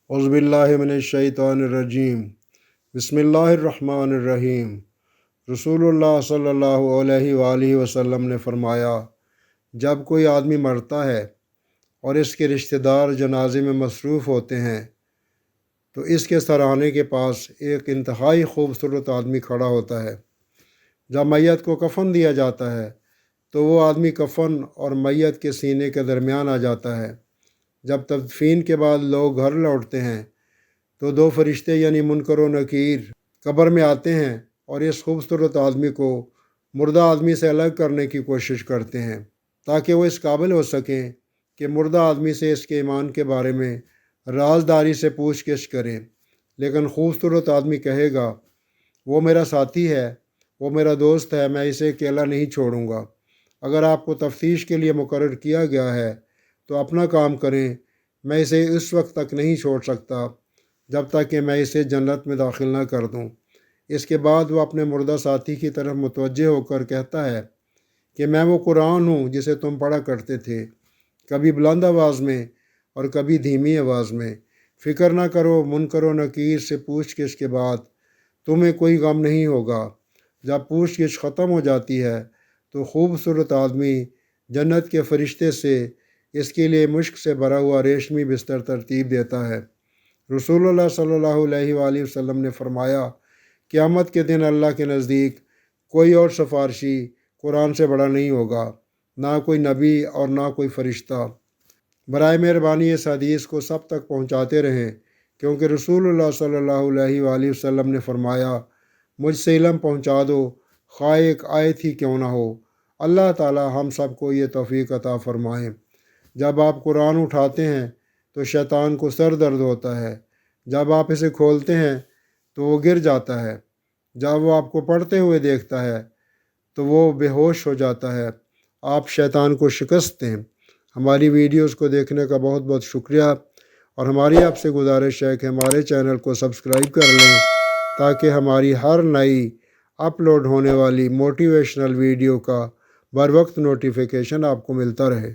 اعوذ باللہ من الشیطان الرجیم بسم اللہ الرحمن الرحیم۔ رسول اللہ صلی اللہ علیہ وآلہ وسلم نے فرمایا، جب کوئی آدمی مرتا ہے اور اس کے رشتہ دار جنازے میں مصروف ہوتے ہیں تو اس کے سرانے کے پاس ایک انتہائی خوبصورت آدمی کھڑا ہوتا ہے۔ جب میت کو کفن دیا جاتا ہے تو وہ آدمی کفن اور میت کے سینے کے درمیان آ جاتا ہے۔ جب تدفین کے بعد لوگ گھر لوٹتے ہیں تو دو فرشتے یعنی منکر و نکیر قبر میں آتے ہیں اور اس خوبصورت آدمی کو مردہ آدمی سے الگ کرنے کی کوشش کرتے ہیں تاکہ وہ اس قابل ہو سکیں کہ مردہ آدمی سے اس کے ایمان کے بارے میں رازداری سے پوچھ گچھ کریں۔ لیکن خوبصورت آدمی کہے گا، وہ میرا ساتھی ہے، وہ میرا دوست ہے، میں اسے اکیلا نہیں چھوڑوں گا۔ اگر آپ کو تفتیش کے لیے مقرر کیا گیا ہے تو اپنا کام کریں، میں اسے اس وقت تک نہیں چھوڑ سکتا جب تک کہ میں اسے جنت میں داخل نہ کر دوں۔ اس کے بعد وہ اپنے مردہ ساتھی کی طرف متوجہ ہو کر کہتا ہے کہ میں وہ قرآن ہوں جسے تم پڑھا کرتے تھے، کبھی بلند آواز میں اور کبھی دھیمی آواز میں۔ فکر نہ کرو، منکر و نکیر سے پوچھ گچھ کے بعد تمہیں کوئی غم نہیں ہوگا۔ جب پوچھ گچھ ختم ہو جاتی ہے تو خوبصورت آدمی جنت کے فرشتے سے اس کے لیے مشک سے بھرا ہوا ریشمی بستر ترتیب دیتا ہے۔ رسول اللہ صلی اللہ علیہ وآلہ وسلم نے فرمایا، قیامت کے دن اللہ کے نزدیک کوئی اور سفارشی قرآن سے بڑا نہیں ہوگا، نہ کوئی نبی اور نہ کوئی فرشتہ۔ برائے مہربانی اس حدیث کو سب تک پہنچاتے رہیں، کیونکہ رسول اللہ صلی اللہ علیہ وآلہ وسلم نے فرمایا، مجھ سے علم پہنچا دو، خواہ ایک آیت ہی کیوں نہ ہو۔ اللہ تعالی ہم سب کو یہ توفیق عطا فرمائیں۔ جب آپ قرآن اٹھاتے ہیں تو شیطان کو سر درد ہوتا ہے، جب آپ اسے کھولتے ہیں تو وہ گر جاتا ہے، جب وہ آپ کو پڑھتے ہوئے دیکھتا ہے تو وہ بے ہوش ہو جاتا ہے۔ آپ شیطان کو شکست دیں۔ ہماری ویڈیوز کو دیکھنے کا بہت بہت شکریہ، اور ہماری آپ سے گزارش ہے کہ ہمارے چینل کو سبسکرائب کر لیں تاکہ ہماری ہر نئی اپلوڈ ہونے والی موٹیویشنل ویڈیو کا بر وقت نوٹیفیکیشن آپ کو ملتا رہے۔